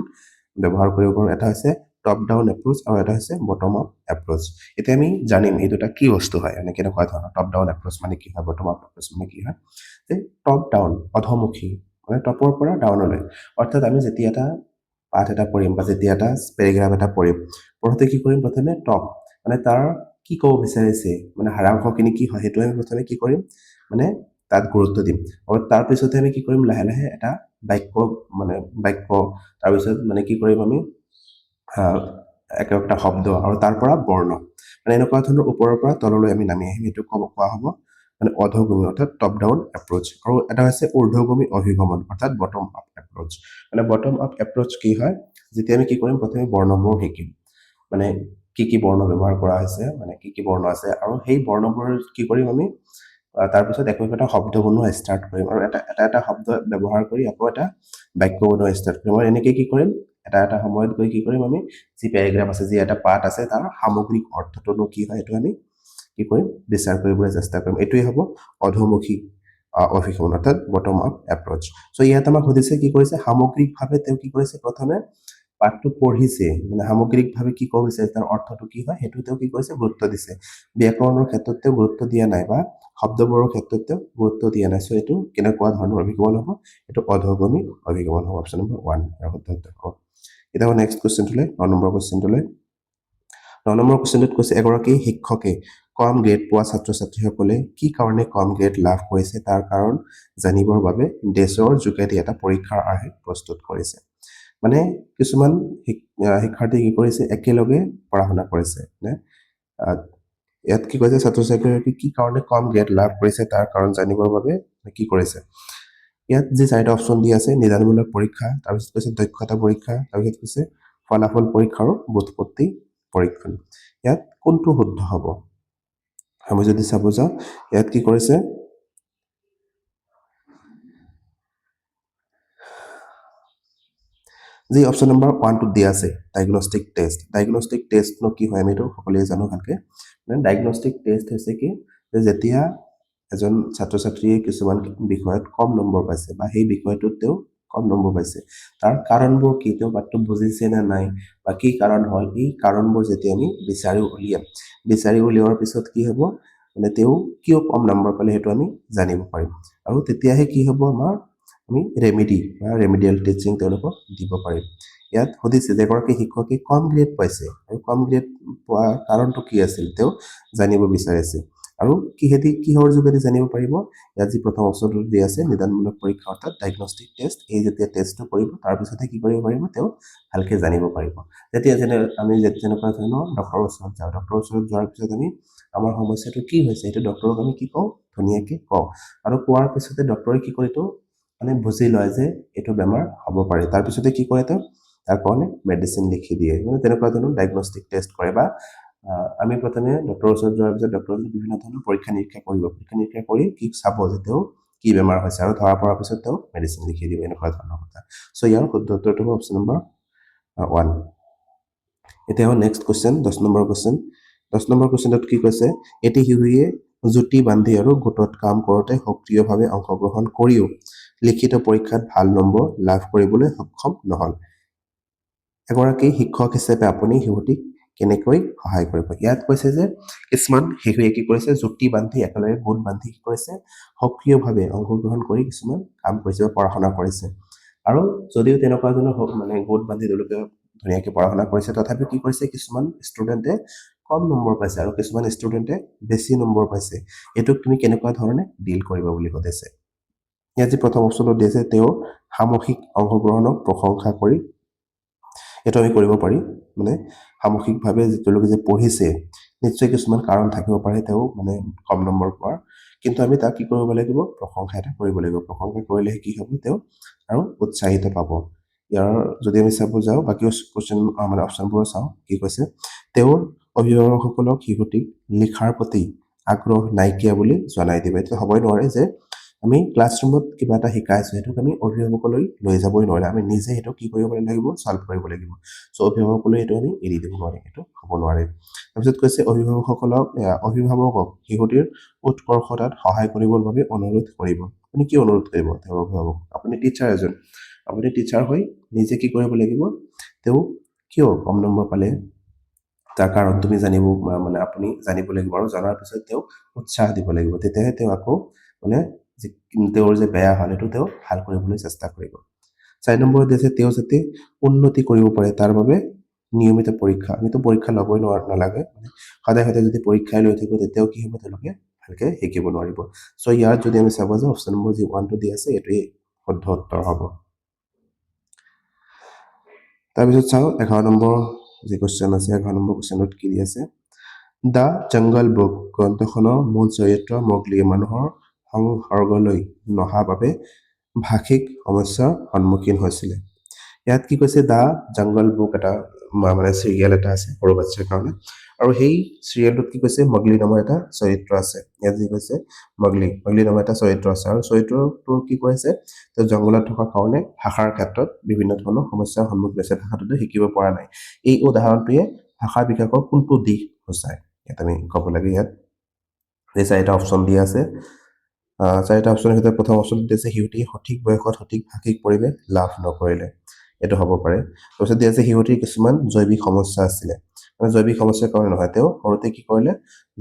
ব্যৱহাৰ কৰিব পাৰোঁ এটা হৈছে টপ ডাউন এপ্ৰচ আৰু এটা হৈছে বটম আপ এপ্ৰচ এতিয়া আমি জানিম এই দুটা কি বস্তু হয় মানে কেনেকুৱা ধৰণৰ টপ ডাউন এপ্ৰচ মানে কি হয় বটম আপ এপ্ৰচ মানে কি হয় যে টপ ডাউন অধমুখী মানে টপৰ পৰা ডাউনলৈ অৰ্থাৎ আমি যেতিয়া এটা পাঠ এটা পঢ়িম বা যেতিয়া এটা পেৰেগ্ৰাফ এটা পঢ়িম পঢ়োতে কি কৰিম প্ৰথমে টপ মানে তাৰ কি ক'ব বিচাৰিছে মানে সাৰাংশখিনি কি হয় সেইটো আমি প্ৰথমে কি কৰিম মানে তাত গুৰুত্ব দিম আৰু তাৰপিছতে আমি কি কৰিম লাহে লাহে এটা বাক্য তাৰপিছত মানে কি কৰিম আমি একটা শব্দ আৰু তাৰ পৰা বৰ্ণ মানে এনেকুৱা ধৰণৰ ওপৰৰ পৰা তললৈ আমি নামি আহিম এইটো কোৱা হ'ব মানে অধগমী অৰ্থাৎ টপ ডাউন এপ্ৰচ আৰু এটা হৈছে ঊৰ্ধ্বগমী অভিগমন অৰ্থাৎ বটম আপ এপ্ৰচ মানে বটম আপ এপ্ৰচ কি হয় যেতিয়া আমি কি কৰিম প্ৰথমে বৰ্ণবোৰ শিকিম মানে কি বৰ্ণ ব্যৱহাৰ কৰা হৈছে মানে কি বৰ্ণ আছে আৰু সেই বৰ্ণবোৰ কি কৰিম আমি তাৰপিছত একোটা শব্দ বনোৱা ষ্টাৰ্ট কৰিম আৰু এটা শব্দ ব্যৱহাৰ কৰি আকৌ এটা বাক্য বনোৱা ষ্টাৰ্ট কৰিম আৰু এনেকৈ কি কৰিম এটা সময়ত গৈ কি কৰিম আমি যি পেৰেগ্ৰাফ আছে যি এটা পাঠ আছে তাৰ সামগ্ৰিক অৰ্থটোনো কি হয় এইটো আমি কি কৰিম বিচাৰ কৰিবলৈ চেষ্টা কৰিম এইটোৱে হ'ব অধমুখী অভিগমন অৰ্থাৎ বটম আপ এপ্ৰচ সো ইয়াত আমাক সুধিছে কি কৰিছে সামগ্ৰিকভাৱে তেওঁ কি কৰিছে প্ৰথমে পাঠটো পঢ়িছে মানে সামগ্ৰিকভাৱে কি ক'ব বিচাৰিছে তাৰ অৰ্থটো কি হয় সেইটো তেওঁ কি কৰিছে গুৰুত্ব দিছে ব্যাকৰণৰ ক্ষেত্ৰত তেওঁ গুৰুত্ব দিয়া নাই বা শব্দবোৰৰ ক্ষেত্ৰত তেওঁ গুৰুত্ব দিয়া নাই সো এইটো কেনেকুৱা ধৰণৰ অভিগমন হ'ব এইটো অধগমী অভিগমন হ'ব অপশ্যন নম্বৰ 1 আৰু শুদ্ধ উত্তৰ হ'ব এতিয়া নেক্সট কুৱেশ্যনটোলৈ 9 নম্বৰ কুৱেশ্যনটোলৈ 9 নম্বৰ কুৱেশ্যনটোত কৈছে এগৰাকী শিক্ষকে কম গ্ৰেড পোৱা ছাত্ৰ ছাত্ৰীসকলে কি কাৰণে কম গ্ৰেড লাভ কৰিছে তাৰ কাৰণ জানিবৰ বাবে ডেছৰ যোগেদি এটা পৰীক্ষাৰ আৰ্হি প্ৰস্তুত কৰিছে মানে কিছুমান শিক্ষাৰ্থী কি কৰিছে একেলগে পঢ়া শুনা কৰিছে নে ইয়াত কি কৈছে ছাত্ৰ ছাত্ৰীসকলে কি কাৰণে কম গ্ৰেড লাভ কৰিছে তাৰ কাৰণ জানিবৰ বাবে কি কৰিছে ইয়াত যি চাৰিটা অপশ্যন দি আছে নিদানমূলক পৰীক্ষা তাৰপিছত কৈছে দক্ষতা পৰীক্ষা তাৰপিছত কৈছে ফলাফল পৰীক্ষা আৰু বোধপত্তি পৰীক্ষণ ইয়াত কোনটো শুদ্ধ হ'ব আমি যদি চাব যাওঁ ইয়াত কি কৰিছে যি অপশ্যন নম্বৰ 1 টো দিয়া আছে ডায়াগনষ্টিক টেষ্টনো কি হয় আমি এইটো সকলোৱে জানো ভালকে মানে ডায়াগনষ্টিক টেষ্ট হৈছে কি যে যেতিয়া এজন ছাত্ৰ ছাত্ৰীয়ে কিছুমান বিষয়ত কম নম্বৰ পাইছে বা সেই বিষয়টোত তেওঁ কম নম্বৰ পাইছে তাৰ কাৰণবোৰ কি তেওঁ পাঠটো বুজিছে নে নাই বা কি কাৰণ হ'ল এই কাৰণবোৰ যেতিয়া আমি বিচাৰি উলিওৱাৰ পিছত কি হ'ব মানে তেওঁ কিয় কম নম্বৰ পালে সেইটো আমি জানিব পাৰিম আৰু তেতিয়াহে কি হ'ব আমাৰ আমি ৰেমিডিয়েল টিচিং তেওঁলোকক দিব পাৰিম ইয়াত সুধিছে যে এগৰাকী শিক্ষকে কম গ্ৰেড পাইছে আৰু কম গ্ৰেড পোৱাৰ কাৰণটো কি আছিল তেওঁ জানিব বিচাৰিছে আৰু কিহৰ যোগেদি জানিব পাৰিব ইয়াত যি প্ৰথম অপশ্যনটো দি আছে নিদানমূলক পৰীক্ষা অৰ্থাৎ ডায়াগনষ্টিক টেষ্ট এই যেতিয়া টেষ্টটো কৰিব তাৰপিছতে কি কৰিব পাৰিব তেওঁ ভালকে জানিব পাৰিব যেতিয়া আমি যেনেকুৱা ধৰণৰ ডক্টৰৰ ওচৰত যাওঁ ডক্টৰৰ ওচৰত যোৱাৰ পিছত আমি আমাৰ সমস্যাটো কি হৈছে সেইটো ডক্টৰক আমি কি কওঁ ধুনীয়াকে কওঁ আৰু কোৱাৰ পিছতে ডক্টৰে কি কৰে এইটো মানে বুজি লয় যে এইটো বেমাৰ হ'ব পাৰে তাৰপিছতে কি কৰে তেওঁ তাৰ কাৰণে মেডিচিন লিখি দিয়ে মানে তেনেকুৱা ধৰণৰ ডায়াগনষ্টিক টেষ্ট কৰে বা আমি প্ৰথমে ডক্টৰৰ ওচৰত যোৱাৰ পিছত ডক্টৰে বিভিন্ন ধৰণৰ পৰীক্ষা নিৰীক্ষা কৰি কি চাব যে তেওঁ কি বেমাৰ হৈছে আৰু ধৰা পৰাৰ পিছত তেওঁ মেডিচিন লিখি দিব এনেকুৱা ধৰণৰ কথা সো ইয়াৰ শুদ্ধ উত্তৰটো হ'ব অপশ্যন নম্বৰ 1 এতিয়া নেক্সট কুৱেশ্যন 10 নম্বৰ কুৱেশ্যনটোত কি কৈছে এটি শিশুৱে জুতি বান্ধি আৰু গোটত কাম কৰোঁতে সক্ৰিয়ভাৱে অংশগ্ৰহণ কৰিও লিখিত পৰীক্ষাত ভাল নম্বৰ লাভ কৰিবলৈ সক্ষম নহল এগৰাকী শিক্ষক হিচাপে আপুনি শিশুটিক কেনেকৈ সহায় কৰিব। ইয়াত কৈছে যে কিছুমান শিশুৱে কি কৰিছে, জুতি বান্ধি একেলগে গোট বান্ধি কি কৰিছে, সক্ৰিয়ভাৱে অংশগ্ৰহণ কৰি কিছুমান কাম কৰিছে বা পঢ়া শুনা কৰিছে। আৰু যদিও তেনেকুৱা ধৰণৰ মানে গোট বান্ধি তেওঁলোকে ধুনীয়াকৈ পঢ়া শুনা কৰিছে, তথাপিও কি কৰিছে, কিছুমান ষ্টুডেণ্টে কম নম্বৰ পাইছে আৰু কিছুমান ষ্টুডেণ্টে বেছি নম্বৰ পাইছে। এইটোক তুমি কেনেকুৱা ধৰণে ডিল কৰিব বুলি সুধিছে। ইয়াত যি প্ৰথম অপশ্যনটো দিছে, তেওঁৰ সামূহিক অংশগ্ৰহণক প্ৰশংসা কৰি, এইটো আমি কৰিব পাৰি, মানে সামূহিকভাৱে তেওঁলোকে যে পঢ়িছে, নিশ্চয় কিছুমান কাৰণ থাকিব পাৰে তেওঁ মানে কম নম্বৰ পোৱাৰ, কিন্তু আমি তাক কি কৰিব লাগিব, প্ৰশংসা এটা কৰিব লাগিব। প্ৰশংসা কৰিলেহে কি হ'ব, তেওঁ আৰু উৎসাহিত পাব। ইয়াৰ যদি আমি চাব যাওঁ, বাকী কুৱেশ্যন মানে অপশ্যনবোৰ চাওঁ, কি কৈছে, তেওঁৰ অভিভাৱকসকলক শিশুটিক লিখাৰ প্ৰতি আগ্ৰহ নাইকিয়া বুলি জনাই দিব। এইটো হ'বই নোৱাৰে যে আমি ক্লাছৰুমত কিবা এটা শিকাইছোঁ, সেইটোক আমি অভিভাৱকলৈ লৈ যাবই নোৱাৰে, আমি নিজে সেইটো কি কৰিব লাগিব, চল্ভ কৰিব লাগিব। চ' অভিভাৱকলৈ এইটো আমি এৰি দিব নোৱাৰিম, এইটো হ'ব নোৱাৰে। তাৰপিছত কৈছে অভিভাৱকক শিশুটিৰ উৎকৰ্ষতাত সহায় কৰিবৰ বাবে অনুৰোধ কৰিব। আপুনি কি অনুৰোধ কৰিব তেওঁৰ অভিভাৱক? আপুনি টিচাৰ এজন, আপুনি টিচাৰ হৈ নিজে কি কৰিব লাগিব, তেওঁ কিয় কম নম্বৰ পালে তাৰ কাৰণ তুমি জানিব, মানে আপুনি জানিব লাগিব, আৰু জনাৰ পিছত তেওঁক উৎসাহ দিব লাগিব। তেতিয়াহে তেওঁ আকৌ মানে তেওঁৰ যে বেয়া হ'ল সেইটো তেওঁ ভাল কৰিবলৈ চেষ্টা কৰিব। 4 নম্বৰত দিছে, তেওঁ যাতে উন্নতি কৰিব পাৰে তাৰ বাবে নিয়মিত পৰীক্ষা। আমিতো পৰীক্ষা ল'বই নালাগে, মানে সদায় সদায় যদি পৰীক্ষাই লৈ থাকোঁ, তেতিয়াও কি হ'ব, তেওঁলোকে ভালকৈ শিকিব নোৱাৰিব। চ' ইয়াত যদি আমি চাব যাওঁ, অপশ্যন নম্বৰ যি 1টো দি আছে, এইটোৱেই শুদ্ধ উত্তৰ হ'ব। তাৰপিছত চাওঁ 11 নম্বৰ যি কুৱেশ্যন আছে, 11 নম্বৰ কুৱেশ্যনত কি দি আছে, দ্য জংগল বুক গ্ৰন্থখনৰ মূল চৰিত্ৰ মগলীয়ে মানুহৰ সংসৰ্গলৈ নহা বাবে ভাষিক সমস্যাৰ সন্মুখীন হৈছিলে। ইয়াত কি কৈছে, দ্য জংগল বুক এটা মানে চিৰিয়েল এটা আছে সৰু বাচ্ছাৰ কাৰণে, আৰু সেই চিৰিয়েলটোত কি কৈছে, মগলী নামৰ এটা চৰিত্ৰ আছে। ইয়াত যি কৈছে মগলী নামৰ এটা চৰিত্ৰ আছে, আৰু চৰিত্ৰটো কি কৰিছে, তেওঁ জংঘলত থকাৰ কাৰণে ভাষাৰ ক্ষেত্ৰত বিভিন্ন ধৰণৰ সমস্যাৰ সন্মুখীন হৈছে, ভাষাটোতো শিকিব পৰা নাই। এই উদাহৰণটোৱে ভাষা বিকাশৰ কোনটো দিশ সূচায়, ইয়াত আমি ক'ব লাগে। ইয়াত এই 4টা অপশ্যন দিয়া আছে। 4টা অপশ্যনৰ ভিতৰত প্ৰথম অপশ্যনটো দিছে, শিশুটিয়ে সঠিক বয়সত সঠিক ভাষিক পৰিৱেশ লাভ নকৰিলে। এইটো হ'ব পাৰে। তাৰপিছত দিয়া আছে, শিশুটিৰ কিছুমান জৈৱিক সমস্যা আছিলে, মানে জৈৱিক সমস্যাৰ কাৰণে নহয়, তেওঁ সৰুতে কি কৰিলে,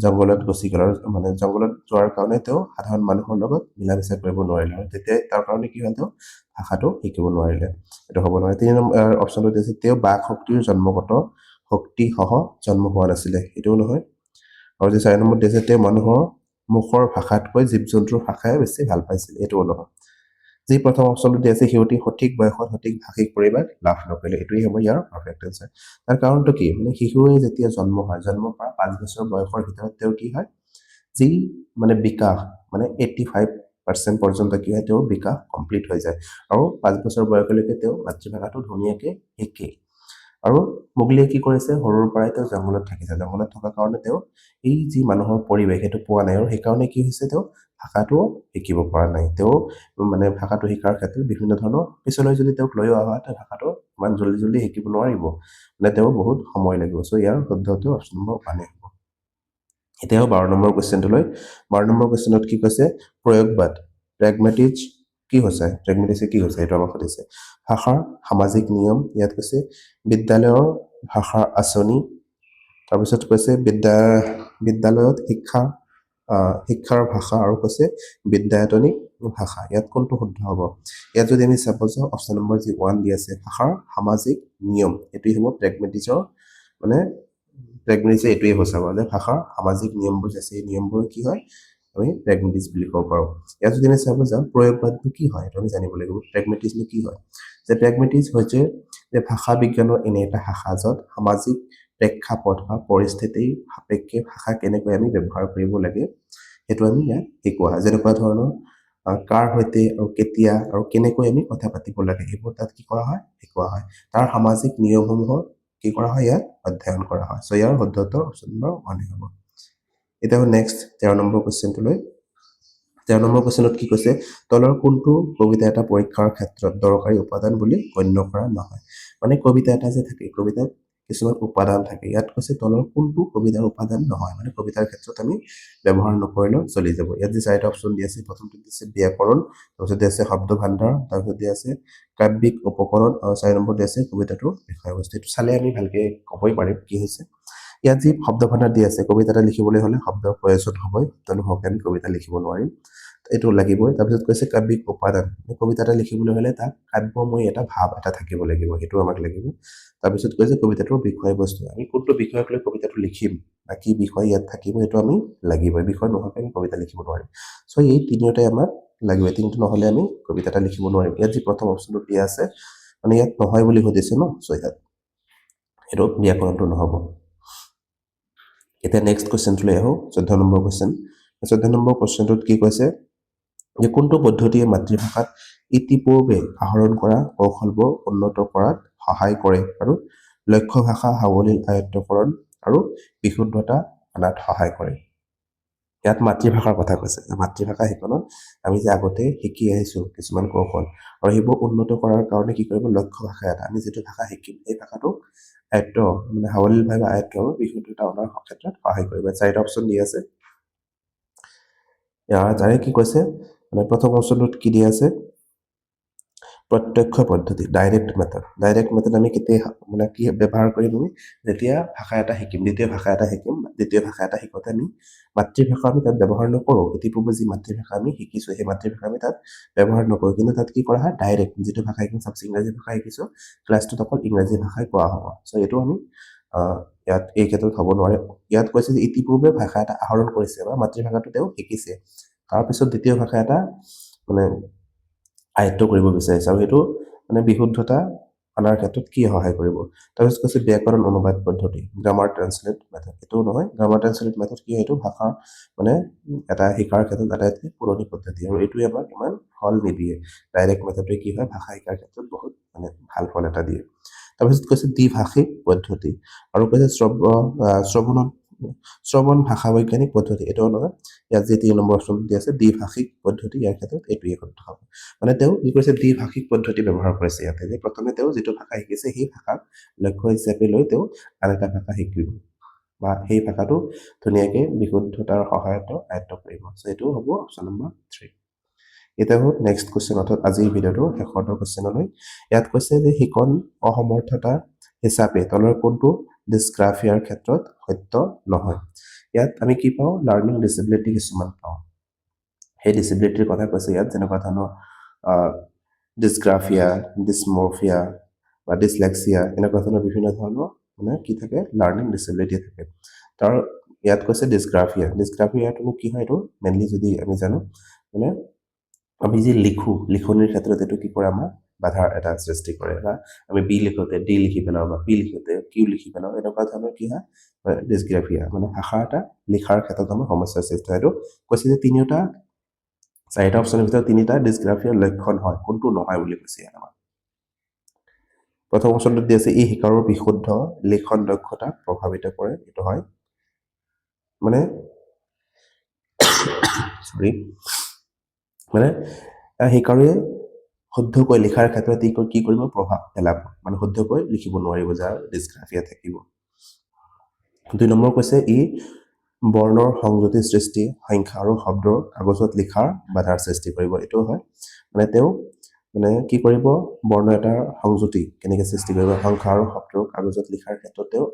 জংঘলত গুচি গ'ল, আৰু মানে জংঘলত যোৱাৰ কাৰণে তেওঁ সাধাৰণ মানুহৰ লগত মিলা মিছা কৰিব নোৱাৰিলে, আৰু তেতিয়া তাৰ কাৰণে কি হ'ল, তেওঁ ভাষাটো শিকিব নোৱাৰিলে। এইটো হ'ব নোৱাৰে। 3 নম্বৰ অপশ্যনটো দিছে, তেওঁ বাক শক্তিৰ জন্মগত শক্তিসহ জন্ম হোৱা নাছিলে, এইটোও নহয়। আৰু যে 4 নম্বৰ দিছে, তেওঁ মানুহৰ মুখৰ ভাষাতকৈ জীৱ জন্তুৰ ভাষাই বেছি ভাল পাইছিল, এইটোও নহয়। যি প্ৰথম অপশ্যনটো দি আছে, শিশুটি সঠিক বয়সত সঠিক ভাষিক পৰিৱেশ লাভ নকৰিলে, এইটোৱেই হ'ব ইয়াৰ পাৰফেক্ট এনচাৰ। তাৰ কাৰণটো কি, মানে শিশুৱে যেতিয়া জন্ম হয়, জন্ম পৰা 5 বছৰ বয়সৰ ভিতৰত তেওঁ কি হয়, যি মানে বিকাশ, মানে 85% পৰ্যন্ত কি হয়, তেওঁৰ বিকাশ কমপ্লিট হৈ যায়, আৰু 5 বছৰ বয়সলৈকে তেওঁ মাতৃভাষাটো ধুনীয়াকৈ শিকে। আৰু মগলীয়ে কি কৰিছে, সৰুৰ পৰাই তেওঁ জংঘলত থাকিছে, জংঘলত থকাৰ কাৰণে তেওঁ এই যি মানুহৰ পৰিৱেশ সেইটো পোৱা নাই, আৰু সেইকাৰণে কি হৈছে, তেওঁ ভাষাটো শিকিব পৰা নাই। তেওঁ মানে ভাষাটো শিকাৰ ক্ষেত্ৰত বিভিন্ন ধৰণৰ, পিছলৈ যদি তেওঁক লৈ অহা হয়, তেওঁ ভাষাটো ইমান জল্দি শিকিব নোৱাৰিব, মানে তেওঁৰ বহুত সময় লাগিব। চ' ইয়াৰ শুদ্ধটো অপশ্যন নম্বৰ 1 হ'ব। এতিয়াও 12 নম্বৰ কুৱেশ্যনটোলৈ। 12 নম্বৰ কুৱেশ্যনত কি কৈছে, প্ৰয়োগবাদ প্ৰেগমেটিজ কি হৈছে, প্ৰেগমেটিজে কি হৈছে, এইটো আমাক সুধিছে। ভাষাৰ সামাজিক নিয়ম, ইয়াত কৈছে বিদ্যালয়ৰ ভাষাৰ আঁচনি, তাৰপিছত কৈছে বিদ্যালয়ত শিক্ষাৰ ভাষা, আৰু কৈছে বিদ্যায়তনিক ভাষা। ইয়াত কোনটো শুদ্ধ হ'ব? ইয়াত যদি আমি চাব যাওঁ, অপশ্যন নম্বৰ যি 1 দি আছে, ভাষাৰ সামাজিক নিয়ম, এইটোৱেই হ'ব প্ৰেগমেটিজৰ, মানে প্ৰেগমেটিজে এইটোৱেই সূচাব যে ভাষাৰ সামাজিক নিয়মবোৰ যে আছে, এই নিয়মবোৰ কি হয়, আমি প্ৰেগমেটিজ বুলি ক'ব পাৰোঁ। ইয়াত যদি আমি চাব যাওঁ, প্ৰয়োগবাদটো কি হয়, এইটো আমি জানিব লাগিব। প্ৰেগমেটিজনো কি হয়, যে প্ৰেগমেটিজ হৈছে যে ভাষা বিজ্ঞানৰ এনে এটা শাখা য'ত সামাজিক প্ৰেক্ষাপট বা পৰিস্থিতিৰ সাপেক্ষে ভাষা কেনেকৈ আমি ব্যৱহাৰ কৰিব লাগে, সেইটো আমি ইয়াত শিকোৱা হয়। যেনেকুৱা ধৰণৰ কাৰ সৈতে আৰু কেতিয়া আৰু কেনেকৈ আমি কথা পাতিব লাগে, এইবোৰ তাত কি কৰা হয়, শিকোৱা হয়। তাৰ সামাজিক নিয়মসমূহৰ কি কৰা হয়, ইয়াত অধ্যয়ন কৰা হয়। চ' ইয়াৰ শুদ্ধটো অপশ্যন নম্বৰ 1 হ'ব। এতিয়া নেক্সট 13 নম্বৰ কুৱেশ্যনটোলৈ। 13 নম্বৰ কুৱেশ্যনত কি কৈছে, তলৰ কোনটো কবিতা এটা পৰীক্ষাৰ ক্ষেত্ৰত দৰকাৰী উপাদান বুলি গণ্য কৰা নহয়। মানে কবিতা এটা যে থাকে, কবিতাত কিছুমান উপাদান থাকে, ইয়াত কৈছে তলৰ কোনটো কবিতাৰ উপাদান নহয়, মানে কবিতাৰ ক্ষেত্ৰত আমি ব্যৱহাৰ নকৰিলেও চলি যাব। ইয়াত যে 4টা অপশ্যন দি আছে, প্ৰথমটো দিছে ব্যাকৰণ, তাৰপিছত দি আছে শব্দ ভাণ্ডাৰ, তাৰপিছত দি আছে কাব্যিক উপকৰণ, আৰু 4 নম্বৰ দি আছে কবিতাটোৰ বিষয়বস্তু। এইটো চালে আমি ভালকৈ ক'বই পাৰিম কি হৈছে। ইয়াত যি শব্দ ভাণ্ডাৰ দি আছে কবিতা এটা লিখিবলৈ হ'লে শব্দৰ প্ৰয়োজন হ'বই, শব্দ নোহোৱাকৈ আমি কবিতা লিখিব নোৱাৰিম, এইটো লাগিবই। তাৰপিছত কৈছে কাব্যিক উপাদান, কবিতা এটা লিখিবলৈ হ'লে তাত কাব্যময় এটা ভাৱ এটা থাকিব লাগিব, সেইটো আমাক লাগিব। তাৰপিছত কৈছে কবিতাটোৰ বিষয়বস্তু, আমি কোনটো বিষয়ক লৈ কবিতাটো লিখিম বা কি বিষয় ইয়াত থাকিব সেইটো আমি লাগিবই, বিষয় নোহোৱাকৈ আমি কবিতা লিখিব নোৱাৰিম। চ' এই তিনিওটাই আমাক লাগিব, তিনিটো নহ'লে আমি কবিতা এটা লিখিব নোৱাৰিম। ইয়াত যি প্ৰথম অপশ্যনটো দিয়া আছে মানে ইয়াত নহয় বুলি সুধিছে ন, চ' ইয়াত সেইটো ব্যাকৰণটো নহ'ব। এতিয়া নেক্সট কুৱেশ্যনটোলৈ আহোঁ, 14 নম্বৰ কুৱেশ্যন। 14 নম্বৰ কুৱেশ্যনটোত কি কৈছে যে কোনটো পদ্ধতিয়ে মাতৃভাষাত ইতিপূৰ্বে আহৰণ কৰা কৌশলবোৰ উন্নত কৰাত সহায় কৰে আৰু লক্ষ্য ভাষা সাৱলীল আয়ত্তকৰণ আৰু বিশুদ্ধতা অনাত সহায় কৰে। ইয়াত মাতৃভাষাৰ কথা কৈছে, মাতৃভাষা শিকনত আমি যে আগতে শিকি আহিছোঁ কিছুমান কৌশল আৰু সেইবোৰ উন্নত কৰাৰ কাৰণে কি কৰিব, লক্ষ্য ভাষা এটা, আমি যিটো ভাষা শিকিম সেই ভাষাটো আয়ত্ত মানে সাৱলীলভাৱে আয়ত্ত আৰু বিশুদ্ধতা অনাৰ ক্ষেত্ৰত সহায় কৰিব। চাৰিটা অপশ্যন দি আছে, তাৰে কি কৈছে মানে প্ৰথম অপশ্যনটোত কি দি আছে, প্ৰত্যক্ষ পদ্ধতি, ডাইৰেক্ট মেথড। ডাইৰেক্ট মেথড আমি কেতিয়া মানে কি ব্যৱহাৰ কৰিম, আমি যেতিয়া ভাষা এটা শিকিম, দ্বিতীয় ভাষা এটা শিকিম, দ্বিতীয় ভাষা এটা শিকোঁতে আমি মাতৃভাষা আমি তাত ব্যৱহাৰ নকৰোঁ। ইতিপূৰ্বে যি মাতৃভাষা আমি শিকিছোঁ সেই মাতৃভাষা আমি তাত ব্যৱহাৰ নকৰোঁ, কিন্তু তাত কি কৰা হয়, ডাইৰেক্ট যিটো ভাষা শিকিম, চাপ'জ ইংৰাজী ভাষা শিকিছোঁ, ক্লাছটোত অকল ইংৰাজী ভাষাই কোৱা হ'ব। চ' এইটো আমি ইয়াত এই ক্ষেত্ৰত হ'ব নোৱাৰে। ইয়াত কৈছে যে ইতিপূৰ্বে ভাষা এটা আহৰণ কৰিছে বা মাতৃভাষাটো তেওঁ শিকিছে, তাৰপিছত দ্বিতীয় ভাষা এটা মানে আয়ত্ত কৰিব বিচাৰিছে, আৰু সেইটো মানে বিশুদ্ধতা অনাৰ ক্ষেত্ৰত কি সহায় কৰিব। তাৰপিছত কৈছে ব্যাকৰণ অনুবাদ পদ্ধতি, গ্ৰামাৰ ট্ৰান্সলেট মেথড। এইটোও নহয়, গ্ৰামাৰ ট্ৰান্সলেট মেথড কি হয়, এইটো ভাষা মানে এটা শিকাৰ ক্ষেত্ৰত আটাইতকৈ পুৰণি পদ্ধতি আৰু এইটোৱে আমাক ইমান ফল নিদিয়ে। ডাইৰেক্ট মেথডটোৱে কি হয়, ভাষা শিকাৰ ক্ষেত্ৰত বহুত মানে ভাল ফল এটা দিয়ে। তাৰপিছত কৈছে দ্বিভাষিক পদ্ধতি আৰু কৈছে শ্ৰৱণ ভাষা বৈজ্ঞানিক পদ্ধতি, এইটোও নহয়। ইয়াত যি 3 নম্বৰ অপশ্যন দি আছে দ্বিভাষিক পদ্ধতি, ইয়াৰ ক্ষেত্ৰত এইটোৱে শুদ্ধ হ'ব। মানে তেওঁ কি কৰিছে, দ্বিভাষিক পদ্ধতি ব্যৱহাৰ কৰিছে ইয়াতে, যে প্ৰথমে তেওঁ যিটো ভাষা শিকিছে সেই ভাষাক লক্ষ্য হিচাপে লৈ তেওঁ আন এটা ভাষা শিকিব বা সেই ভাষাটো ধুনীয়াকৈ বিশুদ্ধতাৰ সহায়ত আয়ত্ত কৰিব। চ' এইটো হ'ব অপশ্যন নম্বৰ 3। এতিয়া হ'ল নেক্সট কুৱেশ্যন, অৰ্থাৎ আজিৰ ভিডিঅ'টো শেষৰ কুৱেশ্যনলৈ। ইয়াত কৈছে যে শিকন অসমৰ্থতা হিচাপে তলৰ কোনটো ডিছগ্ৰাফিয়াৰ ক্ষেত্ৰত সত্য নহয়। ইয়াত আমি কি পাওঁ, লাৰ্ণিং ডিছেবিলিটি কিছুমান পাওঁ, সেই ডিছেবিলিটিৰ কথা কৈছে ইয়াত, যেনেকুৱা ধৰণৰ ডিছগ্ৰাফিয়া, ডিছমৰ্ফিয়া বা ডিছলেক্সিয়া, এনেকুৱা ধৰণৰ বিভিন্ন ধৰণৰ মানে কি থাকে, লাৰ্ণিং ডিছেবিলিটি থাকে। তাৰ ইয়াত কৈছে ডিছগ্ৰাফিয়া। ডিছগ্ৰাফিয়াটো কি হয়, এইটো মেইনলি যদি আমি জানো মানে আমি যি লিখোঁ, লিখনিৰ ক্ষেত্ৰত এইটো কি কৰে, আমাৰ বাধাৰ এটা সৃষ্টি কৰে, বা আমি বি লিখোঁতে ডি লিখি পেলাওঁ বা পি লিখোঁতে কিউ লিখি পেলাওঁ, এনেকুৱা ধৰণৰ কি হয় ডিছগ্ৰাফিয়া, মানে ভাষা এটা লিখাৰ ক্ষেত্ৰত আমাৰ সমস্যাৰ সৃষ্টি হয়। এইটো কৈছে যে চাৰিটা অপশ্যনৰ ভিতৰত তিনিটা ডিছগ্ৰাফিয়াৰ লক্ষণ হয়, কোনটো নহয় বুলি কৈছে ইয়াত আমাক। প্ৰথম অপশ্যনটোত দি আছে ই শিকাৰুৰ বিশুদ্ধ লিখন দক্ষতাক প্ৰভাৱিত কৰে, এইটো হয়। মানে মানে শিকাৰুৱে শুদ্ধকৈ লিখাৰ ক্ষেত্ৰত কি কৰিব, প্ৰভাৱ পেলাব, মানে শুদ্ধকৈ লিখিব নোৱাৰিব, যাৰ ডিছগ্ৰাফিয়া থাকিব। 2 নম্বৰ কৈছে ই বৰ্ণৰ সংযুতি সৃষ্টি, সংখ্যা আৰু শব্দৰ কাগজত লিখাৰ বাধাৰ সৃষ্টি কৰিব, এইটোও হয়। মানে তেওঁ মানে কি কৰিব, বৰ্ণ এটাৰ সংযুতি কেনেকৈ সৃষ্টি কৰিব, সংখ্যা আৰু শব্দৰ কাগজত লিখাৰ ক্ষেত্ৰত তেওঁ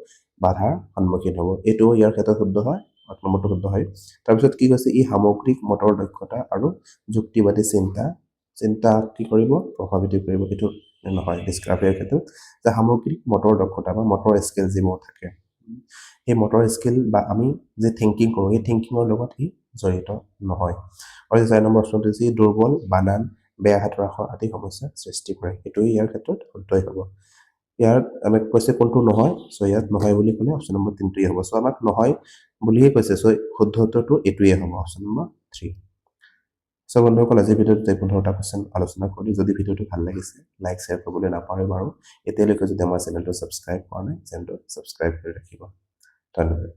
বাধাৰ সন্মুখীন হ'ব, এইটোও ইয়াৰ ক্ষেত্ৰত শুদ্ধ হয়, 8 নম্বৰটো শুদ্ধ হয়। তাৰপিছত কি কৈছে, ই সামগ্ৰিক মতৰ দক্ষতা আৰু যুক্তিবাদী চিন্তা কি কৰিব, প্ৰভাৱিত কৰিব, এইটো নহয় ডিছগ্ৰাফিয়াৰ ক্ষেত্ৰত। যে সামগ্ৰিক মতৰ দক্ষতা বা মটৰ স্কিল যিবোৰ থাকে, সেই মটৰ স্কিল বা আমি যে থিংকিং কৰোঁ, সেই থিংকিঙৰ লগত সি জড়িত নহয়। আৰু 4 নম্বৰ অপশ্যনটো যি দুৰ্বল বানান, বেয়া হাতৰ আখৰ আদি সমস্যাৰ সৃষ্টি কৰে, এইটোৱে ইয়াৰ ক্ষেত্ৰত শুদ্ধই হ'ব। ইয়াত আমাক কৈছে কোনটো নহয়, চ' ইয়াত নহয় বুলি ক'লে অপশ্যন নম্বৰ 3টোৱে হ'ব। চ' আমাক নহয় বুলিয়ে কৈছে, চ' শুদ্ধ উত্তৰটো এইটোৱে হ'ব, অপশ্যন নম্বৰ 3। চ' বন্ধুসকল, আজিৰ ভিডিঅ'টোত 15টা কুৱেশ্যন আলোচনা কৰি, যদি ভিডিঅ'টো ভাল লাগিছে লাইক শ্বেয়াৰ কৰিবলৈ নাপাহৰিব, আৰু এতিয়ালৈকে যদি আমাৰ চেনেলটো ছাবস্ক্ৰাইব কৰা নাই, চেনেলটো ছাবস্ক্ৰাইব কৰি ৰাখিব। ধন্যবাদ।